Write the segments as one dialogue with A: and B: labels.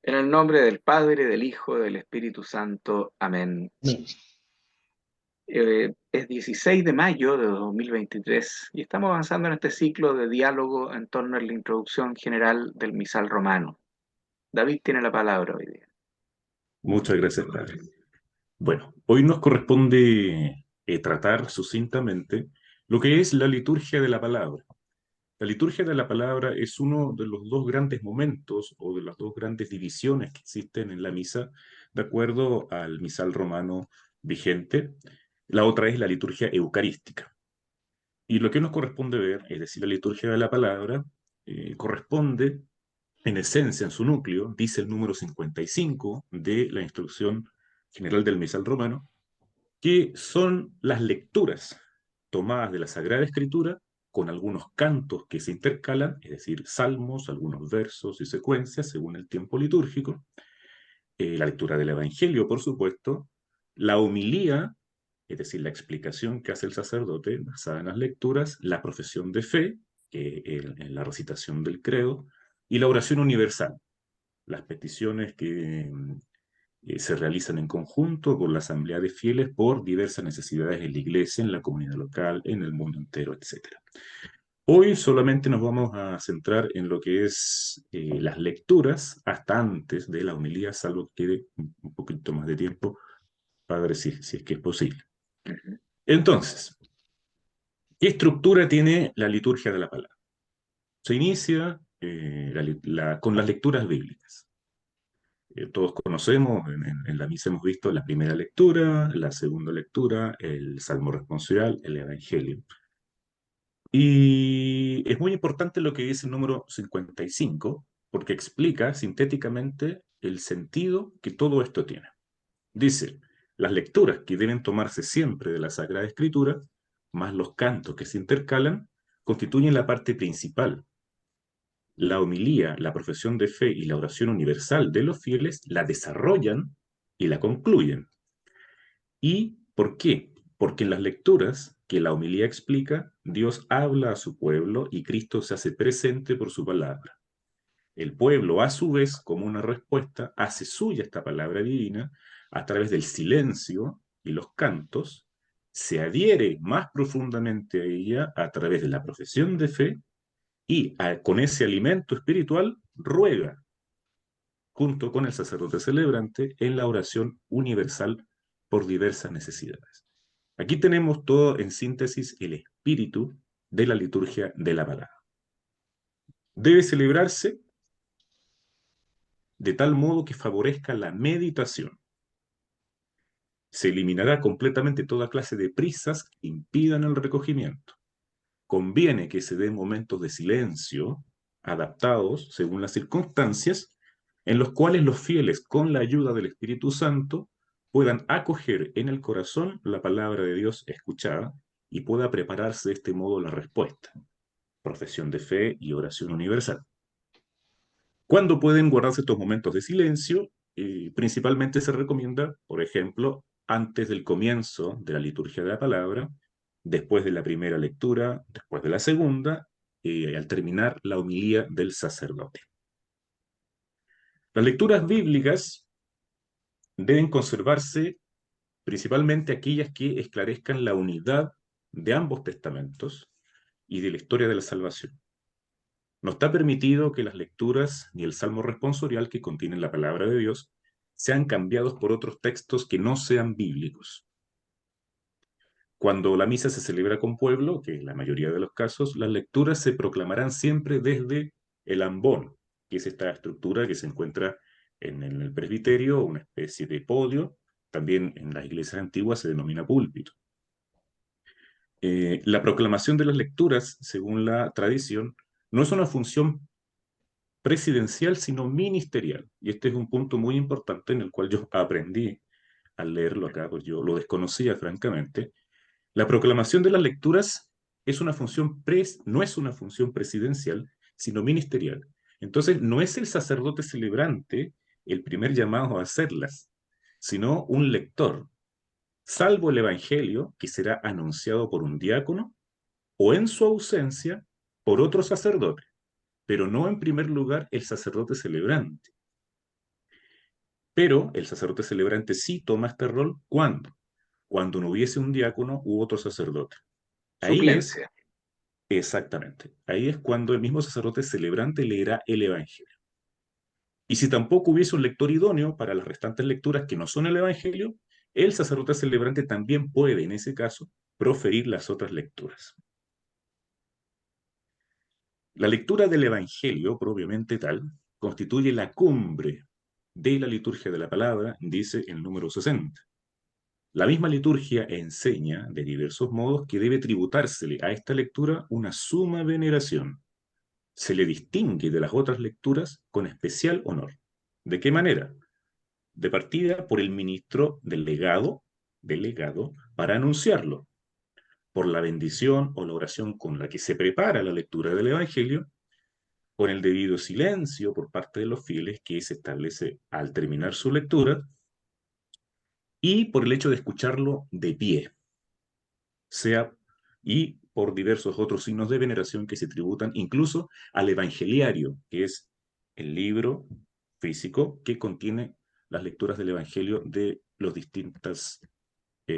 A: En el nombre del Padre, del Hijo, del Espíritu Santo. Amén. Es 16 de mayo de 2023 y estamos avanzando en este ciclo de diálogo en torno a la introducción general del misal romano. David tiene la palabra hoy día.
B: Muchas gracias, padre. Bueno, hoy nos corresponde tratar sucintamente lo que es la liturgia de la palabra. La liturgia de la palabra es uno de los dos grandes momentos o de las dos grandes divisiones que existen en la misa, de acuerdo al misal romano vigente. La otra es la liturgia eucarística. Y lo que nos corresponde ver, es decir, la liturgia de la palabra, corresponde en esencia, en su núcleo, dice el número 55 de la instrucción general del misal romano, que son las lecturas tomadas de la Sagrada Escritura con algunos cantos que se intercalan, es decir, salmos, algunos versos y secuencias según el tiempo litúrgico, la lectura del Evangelio, por supuesto, la homilía, es decir, la explicación que hace el sacerdote basada en las lecturas, la profesión de fe, en la recitación del credo, y la oración universal, las peticiones que se realizan en conjunto con la asamblea de fieles por diversas necesidades en la iglesia, en la comunidad local, en el mundo entero, etcétera. Hoy solamente nos vamos a centrar en lo que es las lecturas hasta antes de la homilía, salvo que quede un poquito más de tiempo para ver si es que es posible.
A: Ujú.
B: Entonces, ¿qué estructura tiene la liturgia de la palabra? Se inicia con las lecturas bíblicas. Todos conocemos, en la misa hemos visto la primera lectura, la segunda lectura, el salmo responsorial, el evangelio. Y es muy importante lo que dice el número 55, porque explica sintéticamente el sentido que todo esto tiene. Dice, las lecturas que deben tomarse siempre de la Sagrada Escritura, más los cantos que se intercalan, constituyen la parte principal. La homilía, la profesión de fe y la oración universal de los fieles la desarrollan y la concluyen. ¿Y por qué? Porque en las lecturas que la homilía explica, Dios habla a su pueblo y Cristo se hace presente por su palabra. El pueblo, a su vez, como una respuesta, hace suya esta palabra divina a través del silencio y los cantos, se adhiere más profundamente a ella a través de la profesión de fe y con ese alimento espiritual ruega junto con el sacerdote celebrante en la oración universal por diversas necesidades. Aquí tenemos todo en síntesis el espíritu de la liturgia de la palabra. Debe celebrarse de tal modo que favorezca la meditación. Se eliminará completamente toda clase de prisas que impidan el recogimiento. Conviene que se den momentos de silencio adaptados según las circunstancias, en los cuales los fieles, con la ayuda del Espíritu Santo, puedan acoger en el corazón la palabra de Dios escuchada y pueda prepararse de este modo la respuesta, profesión de fe y oración universal. ¿Cuándo pueden guardarse estos momentos de silencio? Principalmente se recomienda, por ejemplo, antes del comienzo de la liturgia de la palabra, después de la primera lectura, después de la segunda, al terminar la homilía del sacerdote. Las lecturas bíblicas deben conservarse principalmente aquellas que esclarezcan la unidad de ambos testamentos y de la historia de la salvación. No está permitido que las lecturas ni el salmo responsorial que contienen la palabra de Dios sean cambiados por otros textos que no sean bíblicos. Cuando la misa se celebra con pueblo, que en la mayoría de los casos, las lecturas se proclamarán siempre desde el ambón, que es esta estructura que se encuentra en el presbiterio, una especie de podio, también en las iglesias antiguas se denomina púlpito. La proclamación de las lecturas, según la tradición, no es una función presidencial, sino ministerial. Y este es un punto muy importante en el cual yo aprendí al leerlo acá, pues yo lo desconocía francamente. La proclamación de las lecturas es una función no es una función presidencial, sino ministerial. Entonces, no es el sacerdote celebrante el primer llamado a hacerlas, sino un lector, salvo el Evangelio, que será anunciado por un diácono o en su ausencia por otro sacerdote, pero no en primer lugar el sacerdote celebrante. Pero el sacerdote celebrante sí toma este rol cuando no hubiese un diácono u otro sacerdote. Ahí es,
A: Suplencia.
B: exactamente, ahí es cuando el mismo sacerdote celebrante leerá el Evangelio. Y si tampoco hubiese un lector idóneo para las restantes lecturas que no son el Evangelio, el sacerdote celebrante también puede, en ese caso, proferir las otras lecturas. La lectura del Evangelio, propiamente tal, constituye la cumbre de la liturgia de la palabra, dice el número 60. La misma liturgia enseña, de diversos modos, que debe tributársele a esta lectura una suma veneración. Se le distingue de las otras lecturas con especial honor. ¿De qué manera? De partida por el ministro delegado, para anunciarlo, por la bendición o la oración con la que se prepara la lectura del Evangelio, con el debido silencio por parte de los fieles que se establece al terminar su lectura, y por el hecho de escucharlo de pie, sea y por diversos otros signos de veneración que se tributan incluso al evangeliario, que es el libro físico que contiene las lecturas del Evangelio de las distintas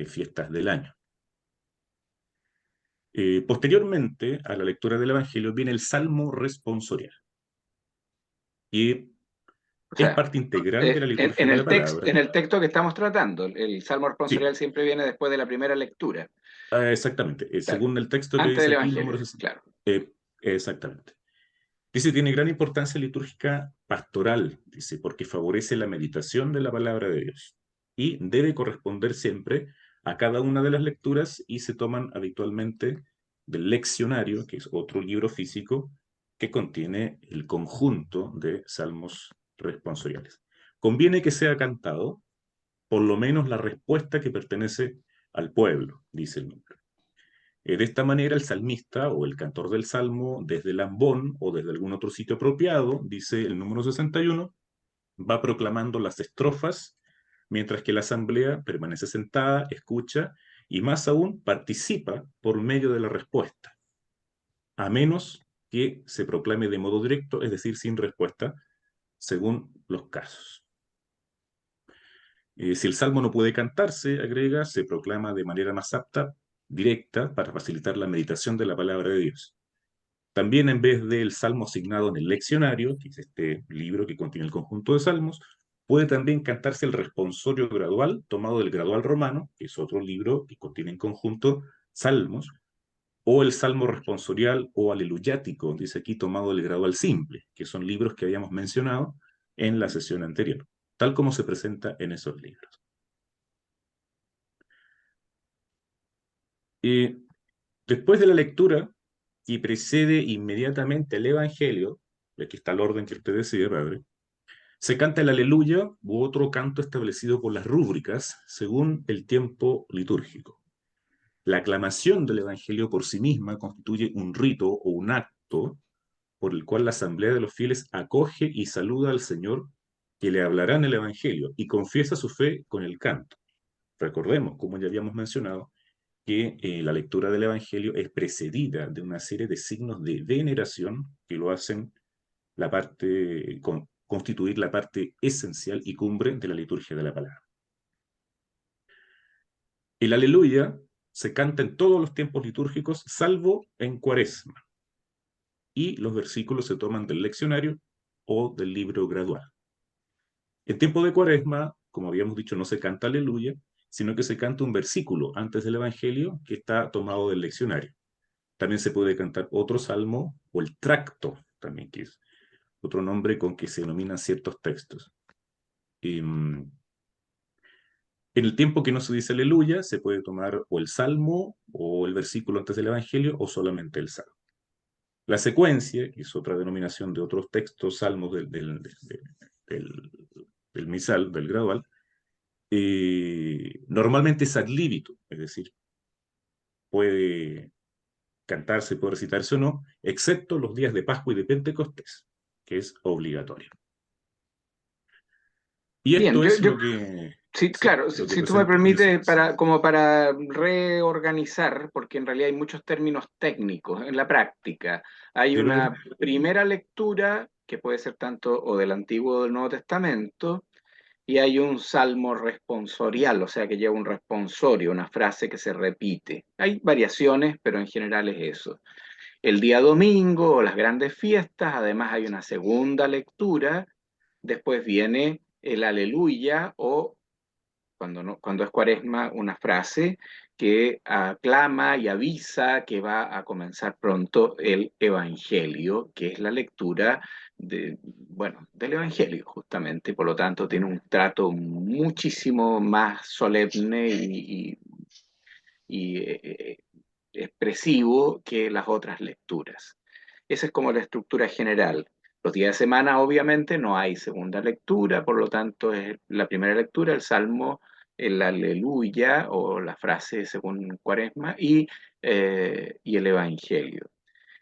B: fiestas del año. Posteriormente a la lectura del Evangelio viene el Salmo responsorial y
A: O
B: es
A: sea,
B: parte integral de la liturgia
A: en
B: de la
A: el texto,
B: palabra.
A: en el texto que estamos tratando, el Salmo
B: Sí,
A: responsorial siempre viene después de la primera lectura.
B: exactamente.
A: Claro.
B: Según el texto que
A: Antes
B: dice
A: del
B: aquí, el
A: Evangelio,
B: número 60.
A: claro.
B: Exactamente. Dice, tiene gran importancia litúrgica pastoral, dice, porque favorece la meditación de la palabra de Dios y debe corresponder siempre a cada una de las lecturas y se toman habitualmente del leccionario, que es otro libro físico que contiene el conjunto de salmos responsoriales. Conviene que sea cantado, por lo menos la respuesta que pertenece al pueblo, dice el número. De esta manera, el salmista o el cantor del salmo, desde el ambón o desde algún otro sitio apropiado, dice el número 61, va proclamando las estrofas, mientras que la asamblea permanece sentada, escucha y más aún participa por medio de la respuesta, a menos que se proclame de modo directo, es decir, sin respuesta, según los casos. Si el salmo no puede cantarse, agrega, se proclama de manera más apta, directa, para facilitar la meditación de la palabra de Dios. También en vez del salmo asignado en el leccionario, que es este libro que contiene el conjunto de salmos, puede también cantarse el responsorio gradual, tomado del gradual romano, que es otro libro que contiene en conjunto salmos, o el salmo responsorial o aleluyático, dice aquí, tomado del gradual simple, que son libros que habíamos mencionado en la sesión anterior, tal como se presenta en esos libros. Y después de la lectura, que precede inmediatamente el Evangelio, y aquí está el orden que usted decide, padre, se canta el aleluya u otro canto establecido por las rúbricas según el tiempo litúrgico. La aclamación del Evangelio por sí misma constituye un rito o un acto por el cual la asamblea de los fieles acoge y saluda al Señor que le hablará en el Evangelio y confiesa su fe con el canto. Recordemos, como ya habíamos mencionado, que la lectura del Evangelio es precedida de una serie de signos de veneración que lo hacen constituir la parte esencial y cumbre de la liturgia de la palabra. El aleluya se canta en todos los tiempos litúrgicos, salvo en Cuaresma, y los versículos se toman del leccionario o del libro gradual. En tiempo de Cuaresma, como habíamos dicho, no se canta aleluya, sino que se canta un versículo antes del Evangelio que está tomado del leccionario. También se puede cantar otro salmo o el tracto, también que es otro nombre con que se denominan ciertos textos. En el tiempo que no se dice aleluya, se puede tomar o el salmo o el versículo antes del Evangelio o solamente el salmo. La secuencia, que es otra denominación de otros textos, salmos del, del misal, del gradual, normalmente es ad libitum, es decir, puede cantarse, puede recitarse o no, excepto los días de Pascua y de Pentecostés, que es obligatorio. Y
A: Bien,
B: esto es lo que,
A: sí,
B: sí,
A: claro,
B: lo que
A: si tú me
B: presenta en
A: permites,
B: esencia.
A: como para reorganizar, porque en realidad hay muchos términos técnicos en la práctica. Hay
B: ¿Sí, padre?
A: una primera lectura que puede ser tanto o del Antiguo o del Nuevo Testamento, Y hay un salmo responsorial, o sea que lleva un responsorio, una frase que se repite. Hay variaciones, pero en general es eso. El día domingo o las grandes fiestas, además hay una segunda lectura, después viene el aleluya o cuando, no, cuando es cuaresma, una frase que aclama y avisa que va a comenzar pronto el Evangelio, que es la lectura bueno, del Evangelio, justamente, por lo tanto tiene un trato muchísimo más solemne y expresivo que las otras lecturas. Esa es como la estructura general. Los días de semana, obviamente, no hay segunda lectura, por lo tanto, es la primera lectura, el Salmo, el Aleluya o la frase según Cuaresma y el Evangelio.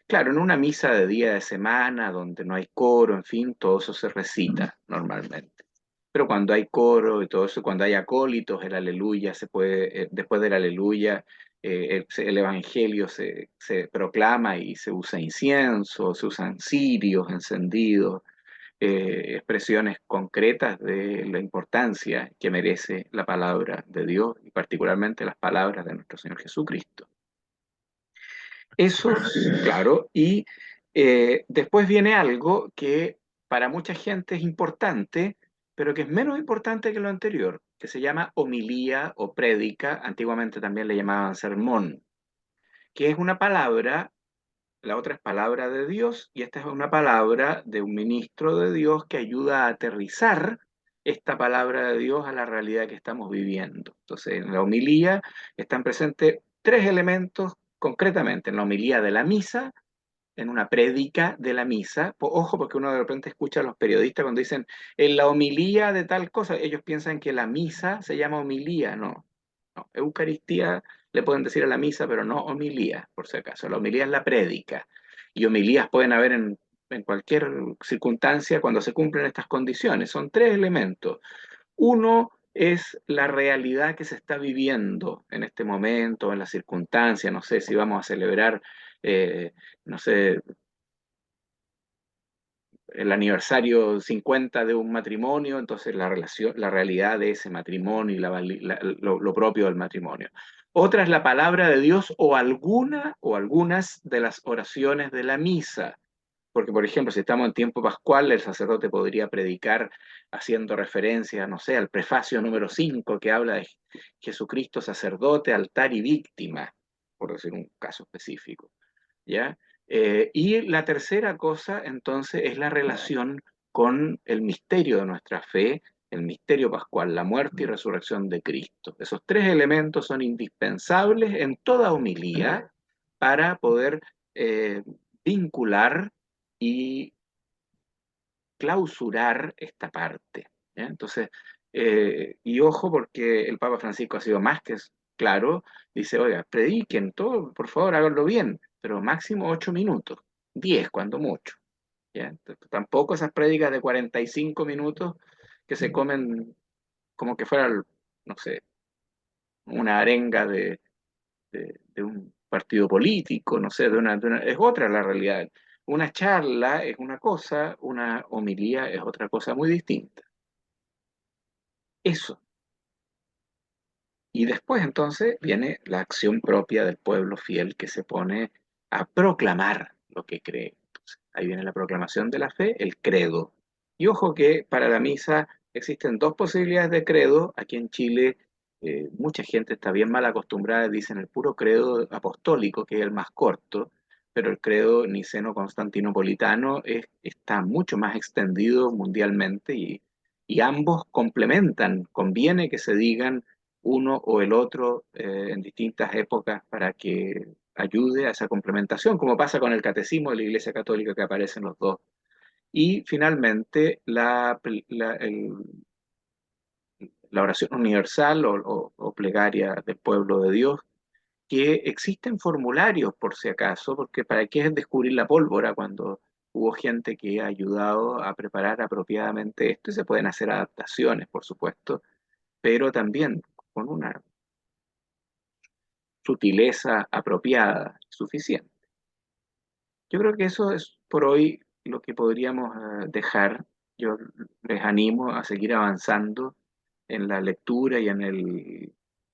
A: Claro, en una misa de día de semana, donde no hay coro, en fin, todo eso se recita normalmente. Pero cuando hay coro y todo eso, cuando hay acólitos, el aleluya se puede, después del aleluya, el evangelio se proclama y se usa incienso, se usan cirios encendidos, expresiones concretas de la importancia que merece la palabra de Dios y particularmente las palabras de nuestro Señor Jesucristo. Eso, claro, y después viene algo que para mucha gente es importante, pero que es menos importante que lo anterior, que se llama homilía o prédica, antiguamente también le llamaban sermón, que es una palabra, la otra es palabra de Dios, y esta es una palabra de un ministro de Dios que ayuda a aterrizar esta palabra de Dios a la realidad que estamos viviendo. Entonces, en la homilía están presentes tres elementos concretamente, en la homilía de la misa, en una prédica de la misa. Ojo, porque uno de repente escucha a los periodistas cuando dicen en la homilía de tal cosa, ellos piensan que la misa se llama homilía, no. No, Eucaristía le pueden decir a la misa, pero no homilía, por si acaso. La homilía es la prédica. Y homilías pueden haber en cualquier circunstancia cuando se cumplen estas condiciones. Son tres elementos. Uno es la realidad que se está viviendo en este momento, en la circunstancia, no sé si vamos a celebrar, no sé, el aniversario 50 de un matrimonio, entonces la relación, la realidad de ese matrimonio y lo propio del matrimonio. Otra es la palabra de Dios o alguna o algunas de las oraciones de la misa. Porque, por ejemplo, si estamos en tiempo pascual, el sacerdote podría predicar haciendo referencia, no sé, al prefacio número 5 que habla de Jesucristo sacerdote, altar y víctima, por decir un caso específico. ¿Ya? Y la tercera cosa, entonces, es la relación con el misterio de nuestra fe, el misterio pascual, la muerte y resurrección de Cristo. Esos tres elementos son indispensables en toda homilía para poder eh, vincular y clausurar esta parte. ¿Ya? Entonces, y ojo porque el Papa Francisco ha sido más que claro, dice, oiga, prediquen todo, por favor, háganlo bien, pero máximo 8 minutos, 10 cuando mucho. ¿Ya? Entonces, tampoco esas prédicas de 45 minutos que se comen como que fuera, no sé, una arenga de un partido político, no sé, es otra la realidad. Una charla es una cosa, una homilía es otra cosa muy distinta. Eso. Y después entonces viene la acción propia del pueblo fiel que se pone a proclamar lo que cree. Entonces, ahí viene la proclamación de la fe, el credo. Y ojo que para la misa existen dos posibilidades de credo. Aquí en Chile mucha gente está bien mal acostumbrada, dicen el puro credo apostólico, que es el más corto, pero el credo niceno-constantinopolitano está mucho más extendido mundialmente y ambos complementan. Conviene que se digan uno o el otro en distintas épocas para que ayude a esa complementación, como pasa con el catecismo de la Iglesia Católica que aparecen los dos. Y finalmente la oración universal o plegaria del pueblo de Dios, que existen formularios por si acaso, porque para qué es descubrir la pólvora cuando hubo gente que ha ayudado a preparar apropiadamente esto y se pueden hacer adaptaciones, por supuesto, pero también con una sutileza apropiada, suficiente. Yo creo que eso es por hoy lo que podríamos dejar. Yo les animo a seguir avanzando en la lectura y en,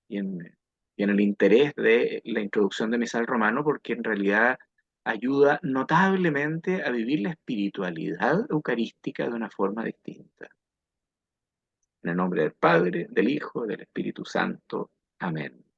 A: y en el interés de la introducción de misal romano, porque en realidad ayuda notablemente a vivir la espiritualidad eucarística de una forma distinta. En el nombre del Padre, del Hijo, del Espíritu Santo. Amén.